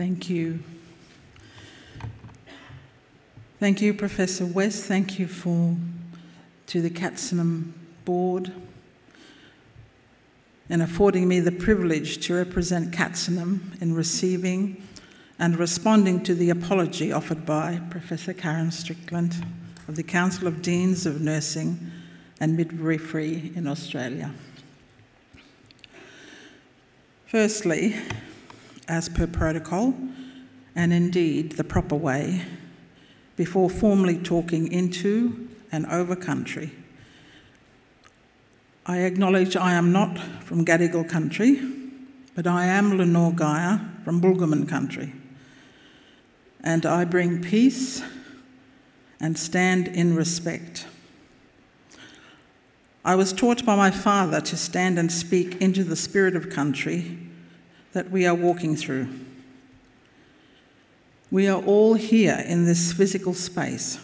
Thank you. Thank you, Professor West. Thank you to the CATSINaM board and affording me the privilege to represent CATSINaM in receiving and responding to the apology offered by Professor Karen Strickland of the Council of Deans of Nursing and Midwifery in Australia. Firstly, as per protocol, and indeed the proper way, before formally talking into and over country, I acknowledge I am not from Gadigal country, but I am Lynore Geia from Bulgaman country, and I bring peace and stand in respect. I was taught by my father to stand and speak into the spirit of country that we are walking through. We are all here in this physical space,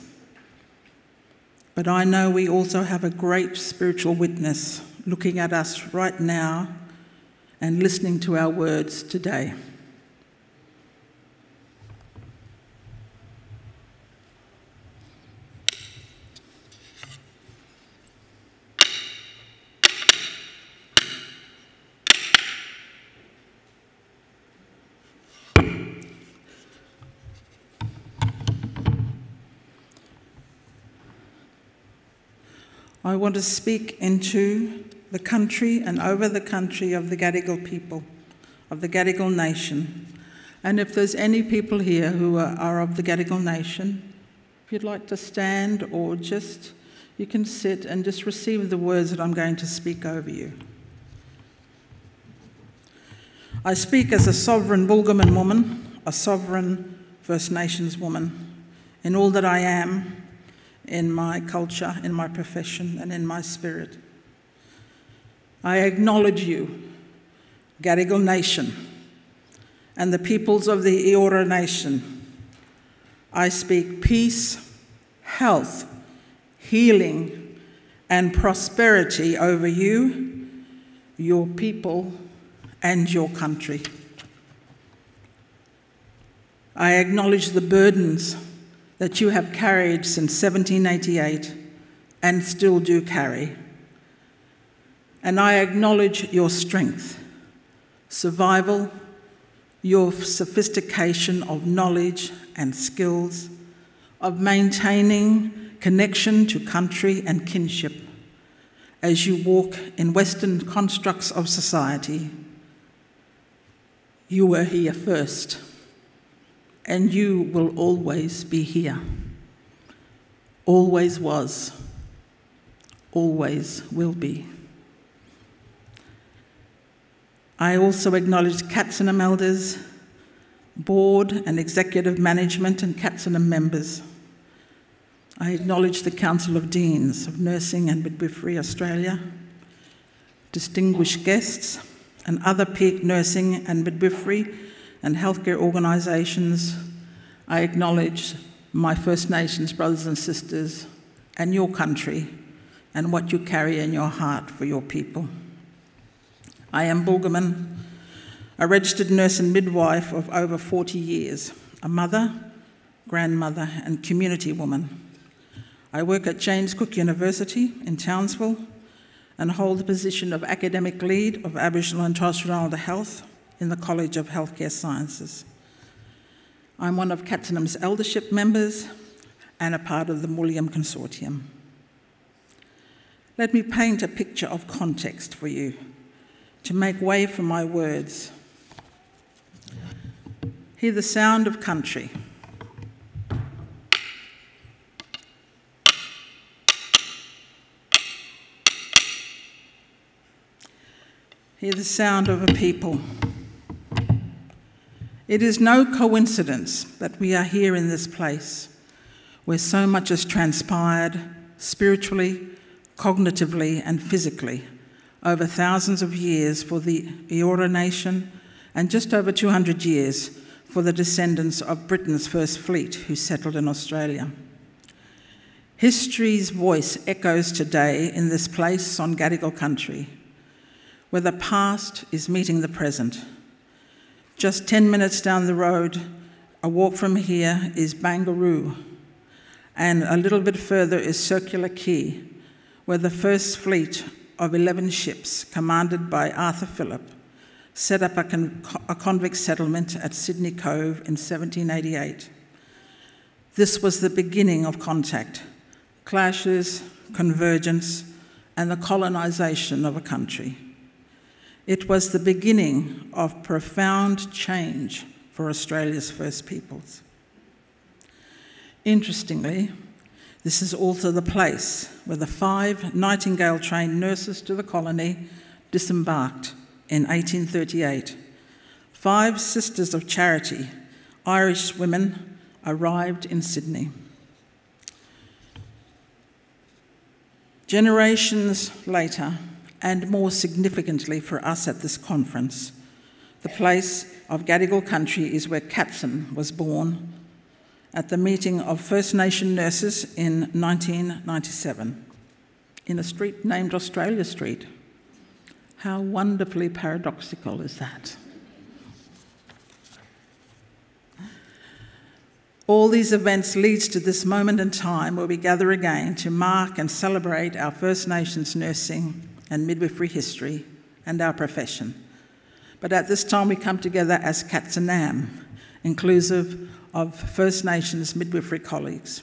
but I know we also have a great spiritual witness looking at us right now and listening to our words today. I want to speak into the country and over the country of the Gadigal people, of the Gadigal nation. And if there's any people here who are of the Gadigal nation, if you'd like to stand or just, you can sit and just receive the words that I'm going to speak over you. I speak as a sovereign Bulgaman woman, a sovereign First Nations woman, in all that I am, in my culture, in my profession, and in my spirit. I acknowledge you, Gadigal Nation, and the peoples of the Eora Nation. I speak peace, health, healing, and prosperity over you, your people, and your country. I acknowledge the burdens that you have carried since 1788 and still do carry. And I acknowledge your strength, survival, your sophistication of knowledge and skills, of maintaining connection to country and kinship as you walk in Western constructs of society. You were here first, and you will always be here. Always was, always will be. I also acknowledge CATSINaM elders, board and executive management and CATSINaM members. I acknowledge the Council of Deans of Nursing and Midwifery Australia, distinguished guests, and other peak nursing and midwifery and healthcare organisations. I acknowledge my First Nations brothers and sisters and your country and what you carry in your heart for your people. I am Bulgaman, a registered nurse and midwife of over 40 years, a mother, grandmother and community woman. I work at James Cook University in Townsville and hold the position of Academic Lead of Aboriginal and Torres Strait Islander Health in the College of Healthcare Sciences. I'm one of CATSINaM's eldership members and a part of the Mulliam Consortium. Let me paint a picture of context for you to make way for my words. Hear the sound of country. Hear the sound of a people. It is no coincidence that we are here in this place where so much has transpired spiritually, cognitively and physically over thousands of years for the Eora Nation and just over 200 years for the descendants of Britain's first fleet who settled in Australia. History's voice echoes today in this place on Gadigal country, where the past is meeting the present, Just 10 minutes down the road, a walk from here, is Banger, and a little bit further is Circular Quay, where the first fleet of 11 ships, commanded by Arthur Phillip, set up a convict settlement at Sydney Cove in 1788. This was the beginning of contact, clashes, convergence, and the colonisation of a country. It was the beginning of profound change for Australia's First Peoples. Interestingly, this is also the place where the 5 Nightingale-trained nurses to the colony disembarked in 1838. 5 Sisters of Charity, Irish women, arrived in Sydney. Generations later, and more significantly for us at this conference, the place of Gadigal country is where CATSINaM was born at the meeting of First Nation nurses in 1997, in a street named Australia Street. How wonderfully paradoxical is that? All these events leads to this moment in time where we gather again to mark and celebrate our First Nations nursing and midwifery history and our profession. But at this time we come together as CATSINaM, inclusive of First Nations midwifery colleagues.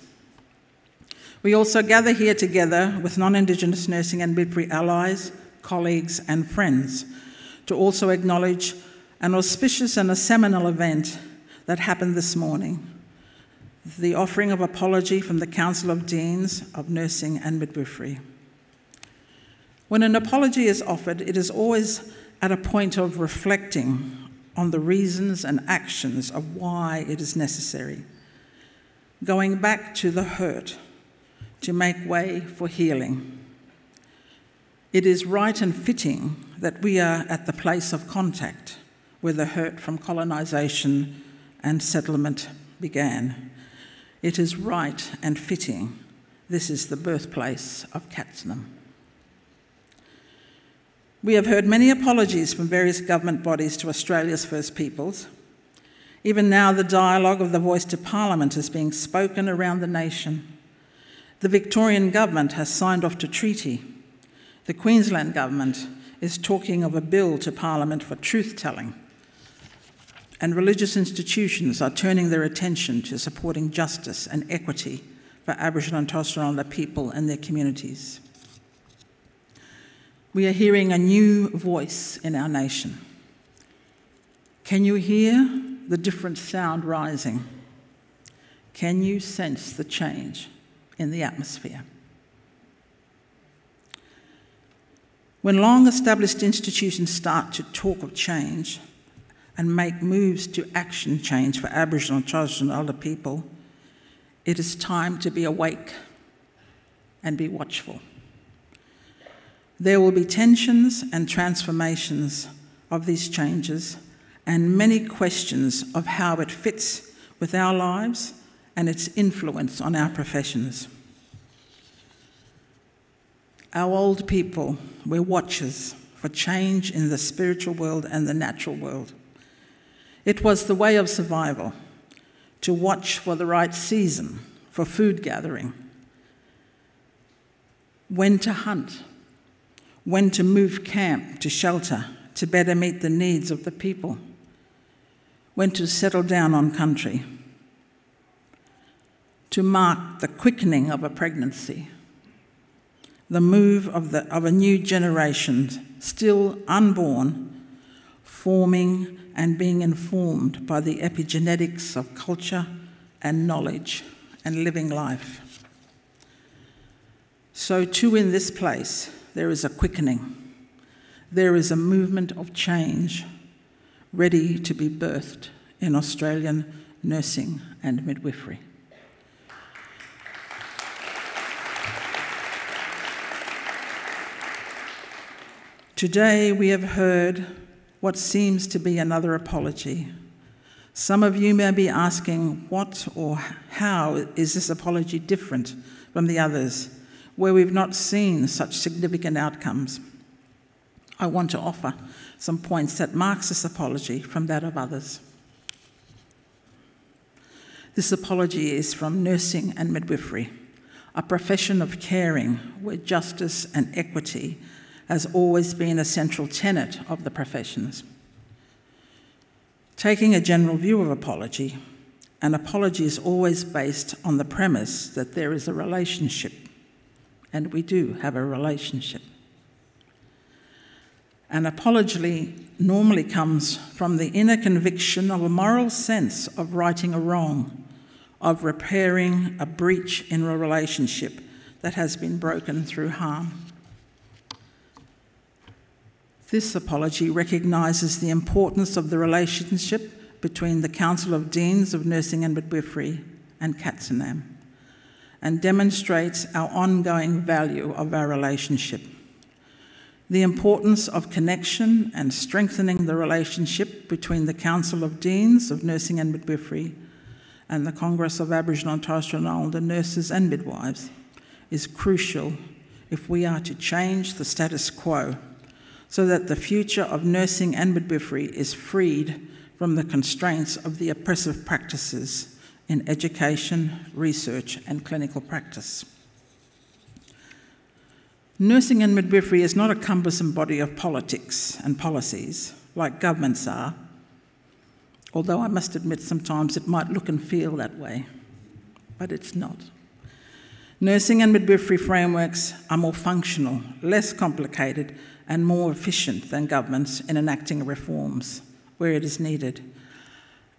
We also gather here together with non-Indigenous nursing and midwifery allies, colleagues and friends to also acknowledge an auspicious and a seminal event that happened this morning, the offering of apology from the Council of Deans of Nursing and Midwifery. When an apology is offered, it is always at a point of reflecting on the reasons and actions of why it is necessary, going back to the hurt to make way for healing. It is right and fitting that we are at the place of contact where the hurt from colonisation and settlement began. It is right and fitting. This is the birthplace of CATSINaM. We have heard many apologies from various government bodies to Australia's First Peoples. Even now, the dialogue of the voice to Parliament is being spoken around the nation. The Victorian government has signed off to treaty. The Queensland government is talking of a bill to Parliament for truth-telling. And religious institutions are turning their attention to supporting justice and equity for Aboriginal and Torres Strait Islander people and their communities. We are hearing a new voice in our nation. Can you hear the different sound rising? Can you sense the change in the atmosphere? When long-established institutions start to talk of change and make moves to action change for Aboriginal and Torres Strait Islander people, it is time to be awake and be watchful. There will be tensions and transformations of these changes and many questions of how it fits with our lives and its influence on our professions. Our old people were watchers for change in the spiritual world and the natural world. It was the way of survival, to watch for the right season, for food gathering, when to hunt, when to move camp to shelter to better meet the needs of the people, when to settle down on country, to mark the quickening of a pregnancy, the move of a new generation still unborn, forming and being informed by the epigenetics of culture and knowledge and living life. So too in this place, there is a quickening. There is a movement of change ready to be birthed in Australian nursing and midwifery. Today we have heard what seems to be another apology. Some of you may be asking, what or how is this apology different from the others, where we've not seen such significant outcomes? I want to offer some points that marks this apology from that of others. This apology is from nursing and midwifery, a profession of caring where justice and equity has always been a central tenet of the professions. Taking a general view of apology, an apology is always based on the premise that there is a relationship, and we do have a relationship. An apology normally comes from the inner conviction of a moral sense of righting a wrong, of repairing a breach in a relationship that has been broken through harm. This apology recognises the importance of the relationship between the Council of Deans of Nursing and Midwifery and CATSINaM, and demonstrates our ongoing value of our relationship. The importance of connection and strengthening the relationship between the Council of Deans of Nursing and Midwifery and the Congress of Aboriginal and Torres Strait Islander Nurses and Midwives is crucial if we are to change the status quo so that the future of nursing and midwifery is freed from the constraints of the oppressive practices in education, research, and clinical practice. Nursing and midwifery is not a cumbersome body of politics and policies like governments are, although I must admit sometimes it might look and feel that way, but it's not. Nursing and midwifery frameworks are more functional, less complicated, and more efficient than governments in enacting reforms where it is needed.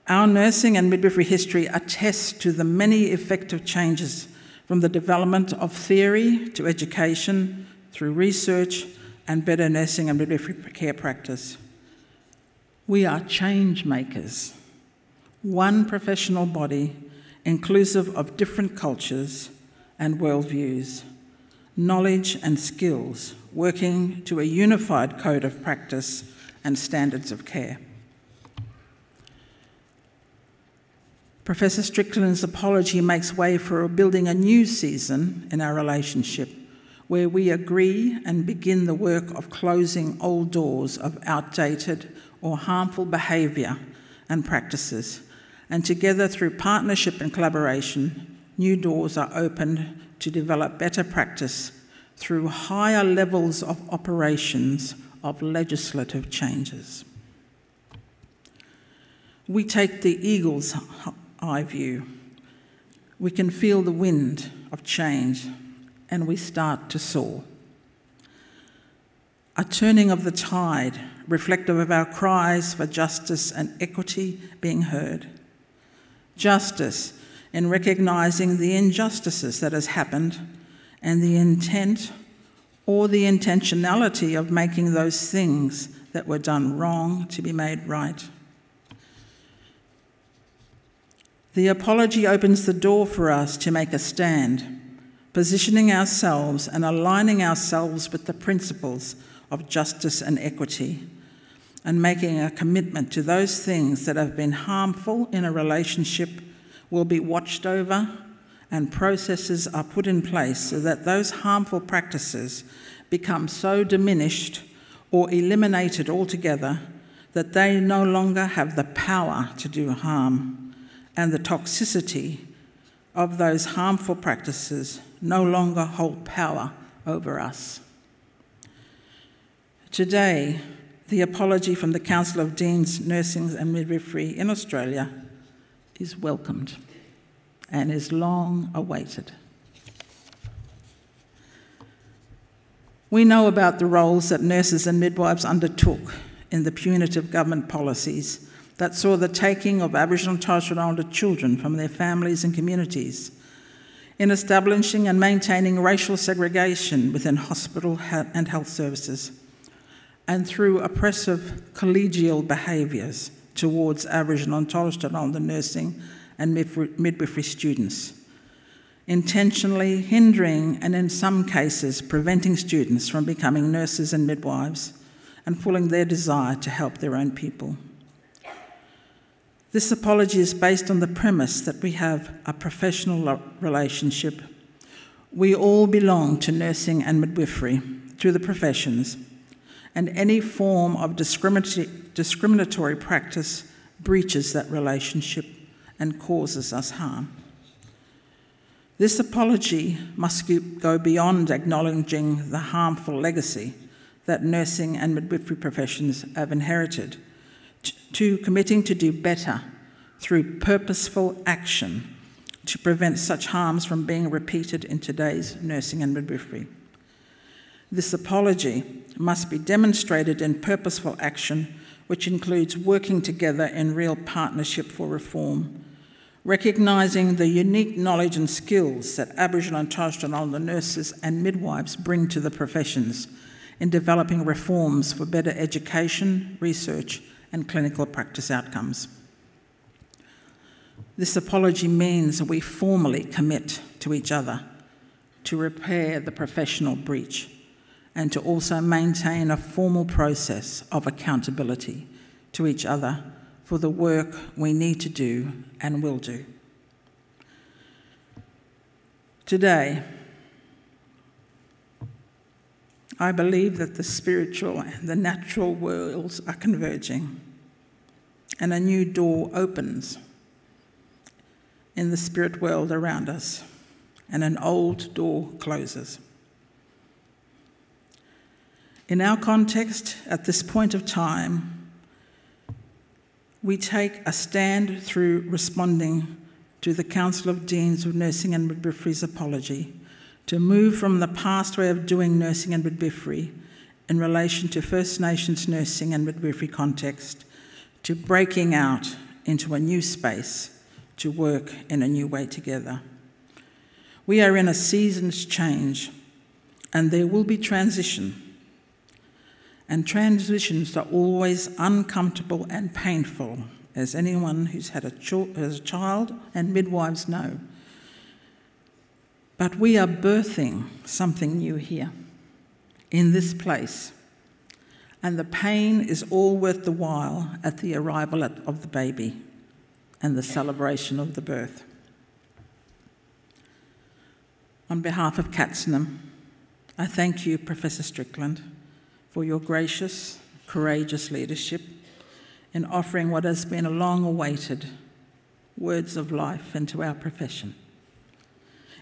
Our nursing and midwifery history attests to the many effective changes from the development of theory to education, through research and better nursing and midwifery care practice. We are change makers, one professional body inclusive of different cultures and worldviews, knowledge and skills, working to a unified code of practice and standards of care. Professor Strickland's apology makes way for building a new season in our relationship where we agree and begin the work of closing old doors of outdated or harmful behaviour and practices, and together through partnership and collaboration, new doors are opened to develop better practice through higher levels of operations of legislative changes. We take the eagle's eye view. We can feel the wind of change and we start to soar. A turning of the tide, reflective of our cries for justice and equity being heard. Justice in recognising the injustices that has happened and the intent or the intentionality of making those things that were done wrong to be made right. The apology opens the door for us to make a stand, positioning ourselves and aligning ourselves with the principles of justice and equity, and making a commitment to those things that have been harmful in a relationship will be watched over and processes are put in place so that those harmful practices become so diminished or eliminated altogether that they no longer have the power to do harm, and the toxicity of those harmful practices no longer hold power over us. Today, the apology from the Council of Deans, Nursing and Midwifery in Australia is welcomed and is long awaited. We know about the roles that nurses and midwives undertook in the punitive government policies that saw the taking of Aboriginal and Torres Strait Islander children from their families and communities, in establishing and maintaining racial segregation within hospital and health services, and through oppressive collegial behaviours towards Aboriginal and Torres Strait Islander nursing and midwifery students, intentionally hindering and in some cases preventing students from becoming nurses and midwives and fulfilling their desire to help their own people. This apology is based on the premise that we have a professional relationship. We all belong to nursing and midwifery through the professions, and any form of discriminatory practice breaches that relationship and causes us harm. This apology must go beyond acknowledging the harmful legacy that nursing and midwifery professions have inherited, to committing to do better through purposeful action to prevent such harms from being repeated in today's nursing and midwifery. This apology must be demonstrated in purposeful action, which includes working together in real partnership for reform, recognising the unique knowledge and skills that Aboriginal and Torres Strait Islander nurses and midwives bring to the professions in developing reforms for better education, research, and clinical practice outcomes. This apology means we formally commit to each other to repair the professional breach and to also maintain a formal process of accountability to each other for the work we need to do and will do. Today, I believe that the spiritual and the natural worlds are converging, and a new door opens in the spirit world around us, and an old door closes. In our context, at this point of time, we take a stand through responding to the Council of Deans of Nursing and Midwifery's apology to move from the past way of doing nursing and midwifery in relation to First Nations nursing and midwifery context to breaking out into a new space to work in a new way together. We are in a season's change, and there will be transition. And transitions are always uncomfortable and painful, as anyone who's had a child and midwives know. But we are birthing something new here, in this place, and the pain is all worth the while at the arrival of the baby and the celebration of the birth. On behalf of CATSINaM, I thank you, Professor Strickland, for your gracious, courageous leadership in offering what has been a long-awaited words of life into our profession,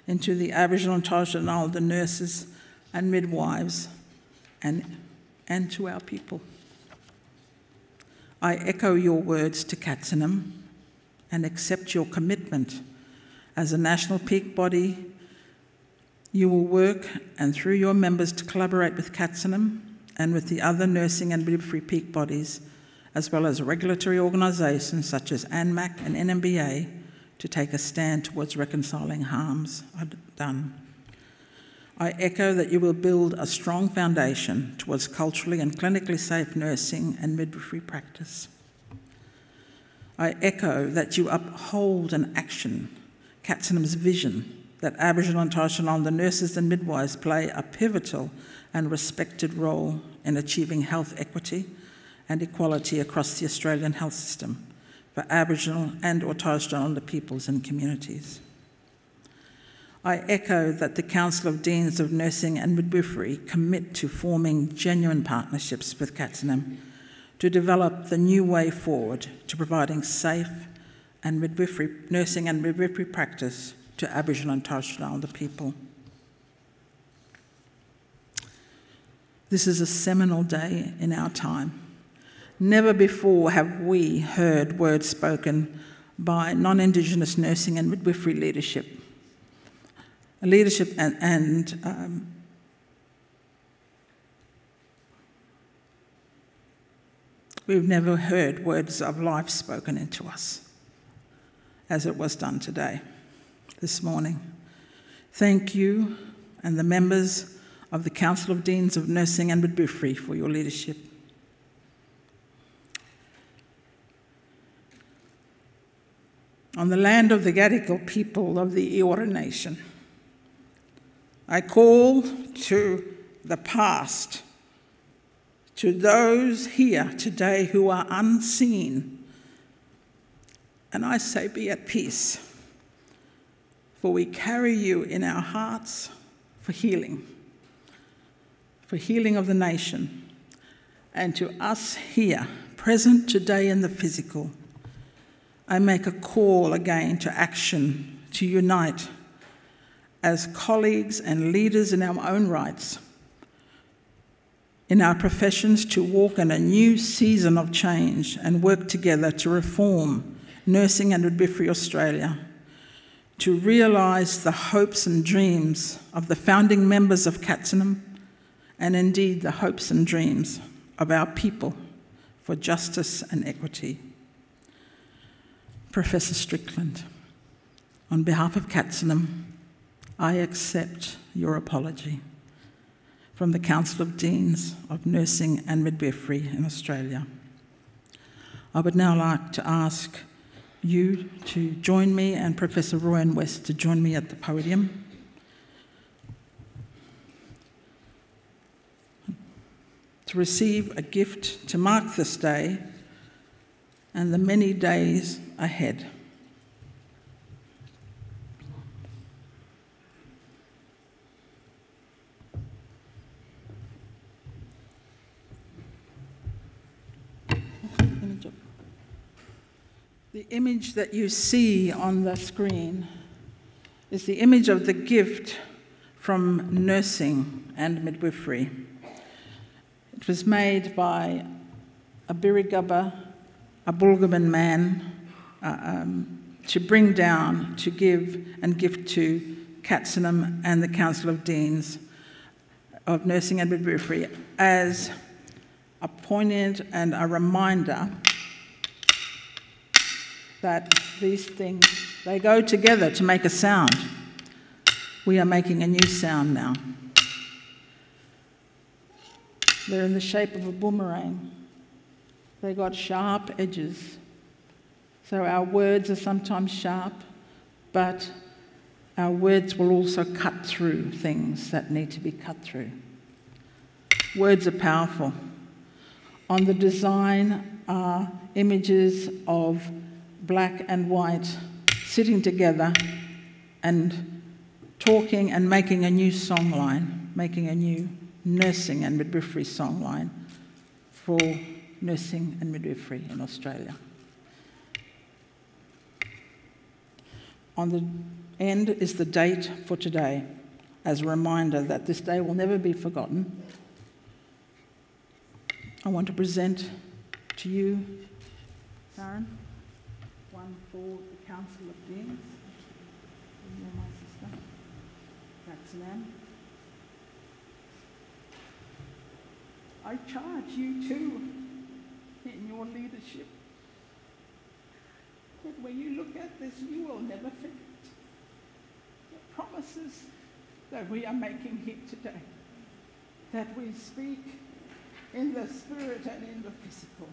into the Aboriginal and Torres Strait Islander nurses and midwives, and to our people. I echo your words to CATSINaM and accept your commitment. As a national peak body, you will work, and through your members, to collaborate with CATSINaM and with the other nursing and midwifery peak bodies, as well as regulatory organisations such as ANMAC and NMBA, to take a stand towards reconciling harms done. I echo that you will build a strong foundation towards culturally and clinically safe nursing and midwifery practice. I echo that you uphold and action CATSINaM's vision that Aboriginal and Torres Strait Islander nurses and midwives play a pivotal and respected role in achieving health equity and equality across the Australian health system for Aboriginal and or Torres Strait Islander peoples and communities. I echo that the Council of Deans of Nursing and Midwifery commit to forming genuine partnerships with CATSINaM to develop the new way forward to providing safe and nursing and midwifery practice to Aboriginal and Torres Strait Islander people. This is a seminal day in our time. Never before have we heard words spoken by non-Indigenous nursing and midwifery leadership. We've never heard words of life spoken into us as it was done today, this morning. Thank you and the members of the Council of Deans of Nursing and Midwifery for your leadership. On the land of the Gadigal people of the Eora Nation, I call to the past, to those here today who are unseen, and I say be at peace, for we carry you in our hearts for healing of the nation, and to us here, present today in the physical, I make a call again to action, to unite as colleagues and leaders in our own rights, in our professions, to walk in a new season of change and work together to reform nursing and midwifery Australia, to realise the hopes and dreams of the founding members of CATSINaM, and indeed the hopes and dreams of our people for justice and equity. Professor Strickland, on behalf of CATSINaM, I accept your apology from the Council of Deans of Nursing and Midwifery in Australia. I would now like to ask you to join me and Professor Rowan West to join me at the podium. To receive a gift to mark this day and the many days ahead. The image that you see on the screen is the image of the gift from nursing and midwifery. It was made by a Birigubba, a Bulgaman man, to bring down, to give and gift to CATSINaM and the Council of Deans of Nursing and Midwifery as a poignant and a reminder that these things, they go together to make a sound. We are making a new sound now. They're in the shape of a boomerang. They got sharp edges. So our words are sometimes sharp, but our words will also cut through things that need to be cut through. Words are powerful. On the design are images of black and white sitting together and talking and making a new songline, making a new nursing and midwifery songline for nursing and midwifery in Australia. On the end is the date for today, as a reminder that this day will never be forgotten. I want to present to you, Karen, one for the Council of Deans. You're my sister. CATSINaM. I charge you too in your leadership that when you look at this, you will never forget the promises that we are making here today, that we speak in the spirit and in the physical,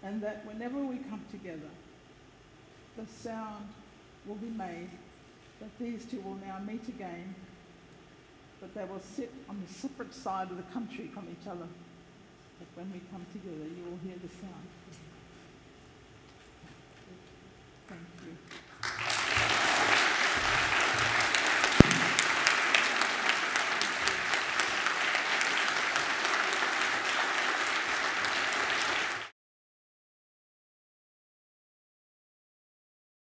and that whenever we come together, the sound will be made that these two will now meet again, but they will sit on the separate side of the country from each other. But when we come together, you will hear the sound.